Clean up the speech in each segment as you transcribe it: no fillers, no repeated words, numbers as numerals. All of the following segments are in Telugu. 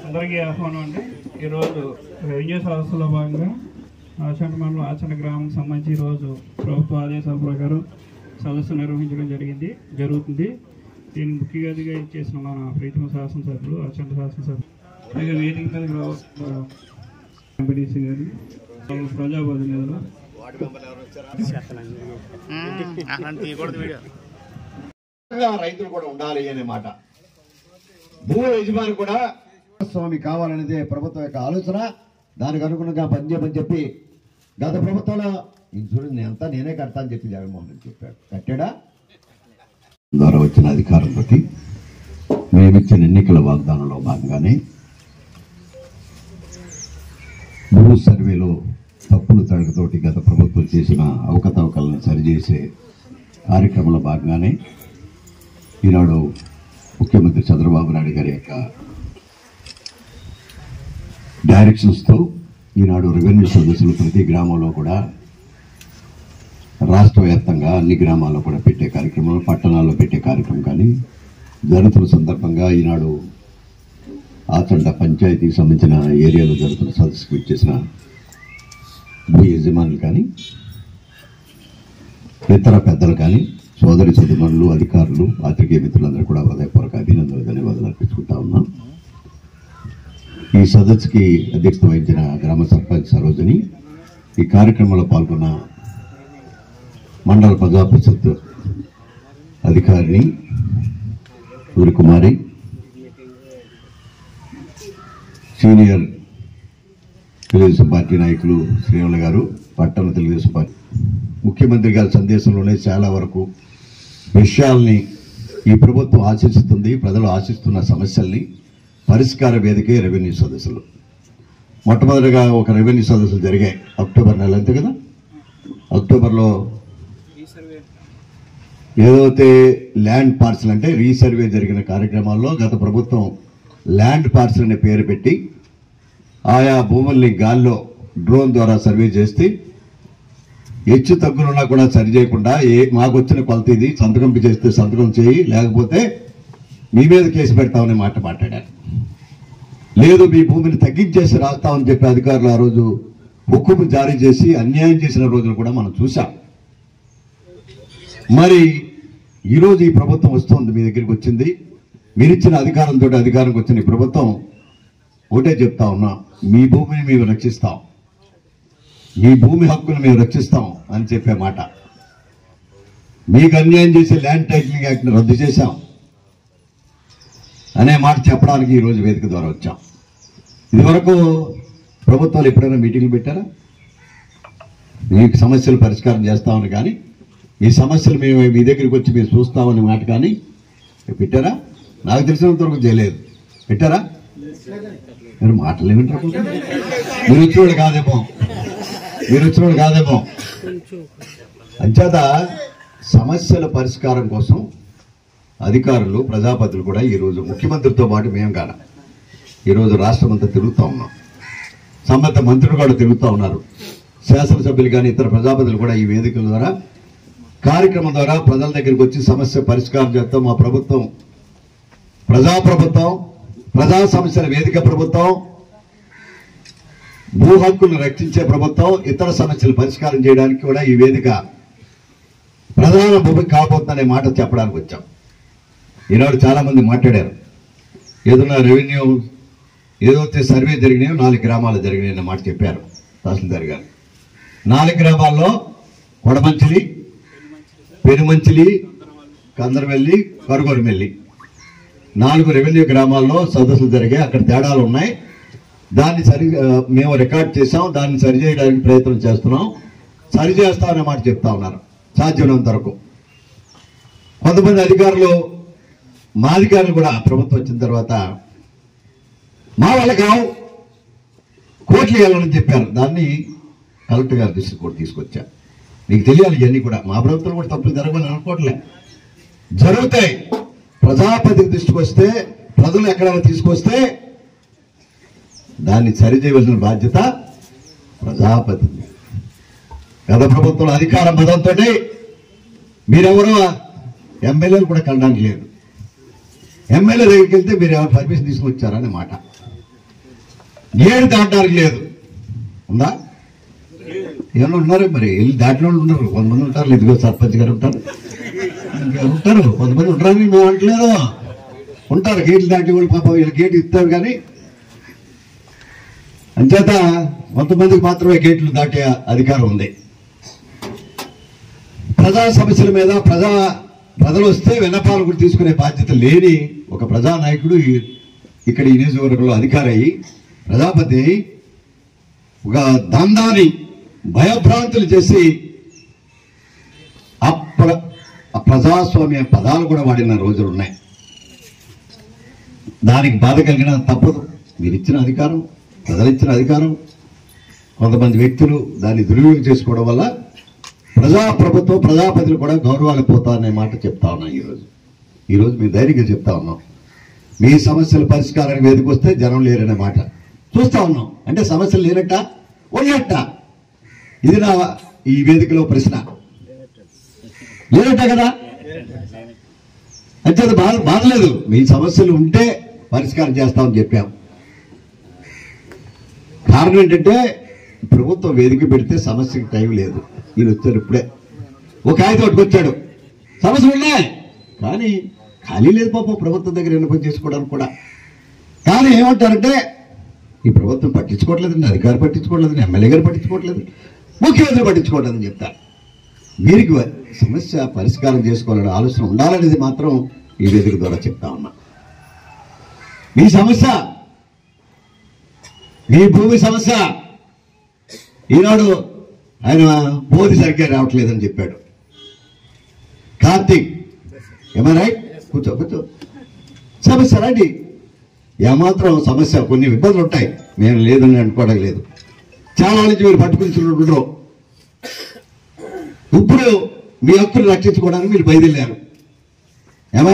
అందరికీ ఆహ్వానం అండి. ఈరోజు రెవెన్యూ సదస్సులో భాగంగా ఆచంట మండలం ఆచంట గ్రామానికి సంబంధించి ఈరోజు ప్రభుత్వ ఆదేశాల ప్రకారం సదస్సు నిర్వహించడం జరుగుతుంది. దీన్ని ముఖ్య అతిథిగా ఇచ్చేసిన మన ప్రీతమ శాసనసభ్యులు ఆచంట శాసనసభ్యులు అలాగే వేదిక మీదకి ఎంపీడీసీ గారు ప్రజాప్రతినిధులు రైతులు కూడా ఉండాలి అనే మాట. భూ యజమాని కూడా స్వామి కావాలనేదే ప్రభుత్వం యొక్క ఆలోచన. దానికి అనుగుణంగా పనిచేయమని చెప్పి గత ప్రభుత్వంలో ఇన్సూరెన్స్ అంతా నేనే కడతా అని చెప్పి జగన్మోహన్ రెడ్డి చెప్పాడు. కట్టాడా? ద్వారా వచ్చిన అధికారం బట్టి మేమిచ్చిన ఎన్నికల వాగ్దానంలో భాగంగానే భూ సర్వేలో తప్పులు తడకతోటి గత ప్రభుత్వం చేసిన అవకతవకలను సరిచేసే కార్యక్రమంలో భాగంగానే ఈనాడు ముఖ్యమంత్రి చంద్రబాబు నాయుడు గారి యొక్క డైరెక్షన్స్తో ఈనాడు రెవెన్యూ సదస్సులు ప్రతి గ్రామంలో కూడా రాష్ట్ర వ్యాప్తంగా అన్ని గ్రామాల్లో కూడా పెట్టే కార్యక్రమం, పట్టణాల్లో పెట్టే కార్యక్రమం కానీ జరుగుతున్న సందర్భంగా ఈనాడు ఆచంట పంచాయతీకి సంబంధించిన ఏరియాలో జరుగుతున్న సదస్సుకు ఇచ్చేసిన భూ యజమానులు కానీ ఇతర పెద్దలు కానీ సోదరి సోదరులు అధికారులు పాత్రికేయ మిత్రులందరూ కూడా హృదయపూర్వక అభినందనలు ధన్యవాదాలు అర్పించుకుంటా ఉన్నాం. ఈ సదస్సుకి అధ్యక్షత వహించిన గ్రామ సర్పంచ్ సరోజని, ఈ కార్యక్రమంలో పాల్గొన్న మండల ప్రజా పరిషత్ అధికారిని సూర్యకుమారి, సీనియర్ తెలుగుదేశం పార్టీ నాయకులు శ్రీవల్ల గారు, పట్టణ తెలుగుదేశం పార్టీ ముఖ్యమంత్రి గారి సందేశంలోనే చాలా వరకు విషయాల్ని ఈ ప్రభుత్వం ఆశిస్తుంది, ప్రజలు ఆశిస్తున్న సమస్యల్ని పరిష్కార వేదికే రెవెన్యూ సదస్సులు. మొట్టమొదటిగా ఒక రెవెన్యూ సదస్సులు జరిగాయి అక్టోబర్ నెల, అంతే కదా. అక్టోబర్లో ఏదైతే ల్యాండ్ పార్సల్ అంటే రీసర్వే జరిగిన కార్యక్రమాల్లో గత ప్రభుత్వం ల్యాండ్ పార్సల్ అనే పేరు పెట్టి ఆయా భూముల్ని గాల్లో డ్రోన్ ద్వారా సర్వే చేస్తే హెచ్చు తగ్గులున్నా కూడా సరి చేయకుండా మాకు వచ్చిన కొలత ఇది, సంతకం చేస్తే సంతకం చేయి, లేకపోతే మీ మీద కేసు పెడతామనే మాట మాట్లాడారు. లేదు మీ భూమిని తగ్గించేసి రాస్తామని చెప్పి అధికారులు ఆ రోజు హుక్కుము జారీ చేసి అన్యాయం చేసిన రోజులు కూడా మనం చూసాం. మరి ఈరోజు ఈ ప్రభుత్వం వస్తుంది, మీ దగ్గరికి వచ్చింది, మీరిచ్చిన అధికారంతో అధికారంకి వచ్చిన ఈ ప్రభుత్వం ఒకటే చెప్తా ఉన్నా, మీ భూమిని మేము రక్షిస్తాం, మీ భూమి హక్కును మేము రక్షిస్తాం అని చెప్పే మాట. మీకు అన్యాయం చేసే ల్యాండ్ టైటిలింగ్ యాక్ట్ని రద్దు చేశాం అనే మాట చెప్పడానికి ఈరోజు వేదిక ద్వారా వచ్చాం. ఇదివరకు ప్రభుత్వాలు ఎప్పుడైనా మీటింగ్లు పెట్టారా? మీకు సమస్యలు పరిష్కారం చేస్తామని కానీ, మీ సమస్యలు మేము మీ దగ్గరికి వచ్చి మేము చూస్తామని మాట కానీ పెట్టారా? నాకు తెలిసినంత వరకు చేయలేదు. పెట్టారా? మీరు మాటలు ఏమిటారు? మీరు వచ్చినోడు కాదేమో. అంచేత సమస్యల పరిష్కారం కోసం అధికారులు, ప్రజాపతులు కూడా ఈరోజు ముఖ్యమంత్రితో పాటు మేము కాడ ఈరోజు రాష్ట్రం అంతా తిరుగుతూ ఉన్నాం. సంబంధిత మంత్రులు కూడా తిరుగుతూ ఉన్నారు. శాసనసభ్యులు కానీ ఇతర ప్రజాపతులు కూడా ఈ వేదికల ద్వారా కార్యక్రమం ద్వారా ప్రజల దగ్గరికి వచ్చి సమస్య పరిష్కారం చేస్తాం. మా ప్రభుత్వం ప్రజాప్రభుత్వం, ప్రజా సమస్యల వేదిక ప్రభుత్వం, భూ హక్కులను రక్షించే ప్రభుత్వం, ఇతర సమస్యలు పరిష్కారం చేయడానికి కూడా ఈ వేదిక ప్రధాన భూమిక కాబోతుందనే మాట చెప్పడానికి వచ్చాం. ఈనాడు చాలా మంది మాట్లాడారు, ఏదైనా రెవెన్యూ ఏదైతే సర్వే జరిగినాయో 4 గ్రామాలు జరిగినాయి అన్న మాట చెప్పారు తహసీల్దార్ గారు. 4 గ్రామాల్లో కొడమంచిలి, పెనుమంచిలి, కందరవెల్లి, కరుగొరమెల్లి 4 రెవెన్యూ గ్రామాల్లో సదస్సులు జరిగాయి. అక్కడ తేడాలు ఉన్నాయి. దాన్ని మేము రికార్డ్ చేసాం, దాన్ని సరిచేయడానికి ప్రయత్నం చేస్తున్నాం, సరిచేస్తామనే మాట చెప్తా ఉన్నారు సాధ్యమైనంత వరకు. కొంతమంది అధికారులు మా అధికారులు కూడా ప్రభుత్వం వచ్చిన తర్వాత మా వాళ్ళ కావు కోట్లు ఇవ్వాలని చెప్పారు. దాన్ని కలెక్టర్ గారి దృష్టికి కూడా తీసుకొచ్చా. నీకు తెలియాలి ఇవన్నీ కూడా. మా ప్రభుత్వం కూడా తప్పులు జరగని అనుకోవట్లే, జరుగుతాయి. ప్రజాపతి దృష్టికి వస్తే, ప్రజలు ఎక్కడైనా తీసుకొస్తే దాన్ని సరిచేయవలసిన బాధ్యత ప్రజాపతి. గత ప్రభుత్వంలో అధికార మదంతో మీరెవరో ఎమ్మెల్యేలు కూడా కలడానికి లేదు. ఎమ్మెల్యే దగ్గరికి వెళ్తే మీరు ఎవరు పర్మిషన్ తీసుకొచ్చారనే మాట. ఏడు దాటడానికి లేదు. ఉందా? ఏమన్నా ఉన్నారు మరి? వెళ్ళి దాటిలో ఉన్నారు. కొంతమంది ఉంటారు, ఇదిగో సర్పంచ్ గారు ఉంటారు, ఉంటారు, కొంతమంది ఉంటారని మేము అంటలేదు. ఉంటారు గేట్లు దాటి వాళ్ళు. పాప వీళ్ళు గేట్ ఇస్తారు కానీ అంచేత కొంతమందికి మాత్రమే గేట్లు దాటే అధికారం ఉంది. ప్రజా సమస్యల మీద ప్రజలు వస్తే విన్నపాలు కూడా తీసుకునే బాధ్యత లేని ఒక ప్రజానాయకుడు ఇక్కడ ఈ నియోజకవర్గంలో అధికారి అయ్యి, ప్రజాపతి అయి, ఒక దందాన్ని భయభ్రాంతులు చేసి ప్రజాస్వామ్య పదాలు కూడా వాడిన రోజులు ఉన్నాయి. దానికి బాధ కలిగిన తప్పదు. మీరు ఇచ్చిన అధికారం, ప్రజలు ఇచ్చిన అధికారం, కొంతమంది వ్యక్తులు దాన్ని దుర్వినియోగం చేసుకోవడం వల్ల ప్రభుత్వం ప్రజాపతులు కూడా గౌరవాలు పోతారనే మాట చెప్తా ఉన్నాం. ఈరోజు మేము ధైర్యంగా చెప్తా ఉన్నాం. మీ సమస్యల పరిష్కారానికి వేదిక వస్తే జనం లేరనే మాట చూస్తా ఉన్నాం. అంటే సమస్యలు లేనట్ట ఉన్నట్ట? ఇది నా ఈ వేదికలో ప్రశ్న. లేనట్ట కదా? అంటే అది బాధలేదు. మీ సమస్యలు ఉంటే పరిష్కారం చేస్తామని చెప్పాం. కారణం ఏంటంటే ప్రభుత్వం వేదిక పెడితే సమస్యకి టైం లేదు. ఈయన వచ్చారు ఇప్పుడే, ఒక కాగితం పట్టుకొచ్చాడు. సమస్యలు ఉన్నాయి కానీ ఖాళీ లేదు పాపం ప్రభుత్వం దగ్గర విన్నపం చేసుకోవడానికి కూడా. కానీ ఏమంటారంటే ఈ ప్రభుత్వం పట్టించుకోవట్లేదండి, అధికారులు పట్టించుకోవట్లేదని, ఎమ్మెల్యే గారు పట్టించుకోవట్లేదు, ముఖ్యమంత్రి పట్టించుకోవట్లేదని చెప్తారు. వీరికి సమస్య పరిష్కారం చేసుకోవాలనే ఆలోచన ఉండాలనేది మాత్రం ఈ వేదిక ద్వారా చెప్తా ఉన్నా. మీ సమస్య, మీ భూమి సమస్య, ఈనాడు ఆయన బోధి సరిగ్గా రావట్లేదని చెప్పాడు. కార్తీక్ రైట్? కూర్చో. సమస్య రండి. ఏమాత్రం సమస్య, కొన్ని ఇబ్బందులు ఉంటాయి, మేము లేదని అనుకోవడం లేదు. చాలా నుంచి మీరు పట్టుకుంటున్నారు. ఇప్పుడు మీ హక్కులు రక్షించుకోవడానికి మీరు బయలుదేరారు.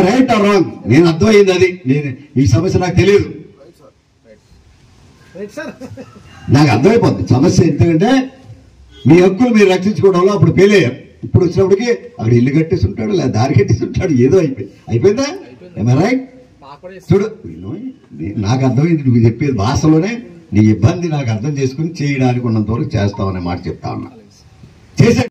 Right are wrong? నేను అర్థమైంది అది. నేను ఈ సమస్య నాకు తెలియదు, నాకు అర్థమైపోతుంది సమస్య. ఎందుకంటే మీ హక్కులు మీరు రక్షించుకోవడంలో అప్పుడు ఫెయిల్ అయ్యారు. ఇప్పుడు వచ్చినప్పటికీ అక్కడ ఇల్లు కట్టేసి ఉంటాడు, లేదా దారి కట్టేసి ఉంటాడు, ఏదో అయిపోయిందా? రైట్? చూడు, నాకు అర్థమైంది. నువ్వు చెప్పేది భాషలోనే నీ ఇబ్బంది నాకు అర్థం చేసుకుని చేయడానికి ఉన్నంత వరకు చేస్తామనే మాట చెప్తా ఉన్నా. చేసే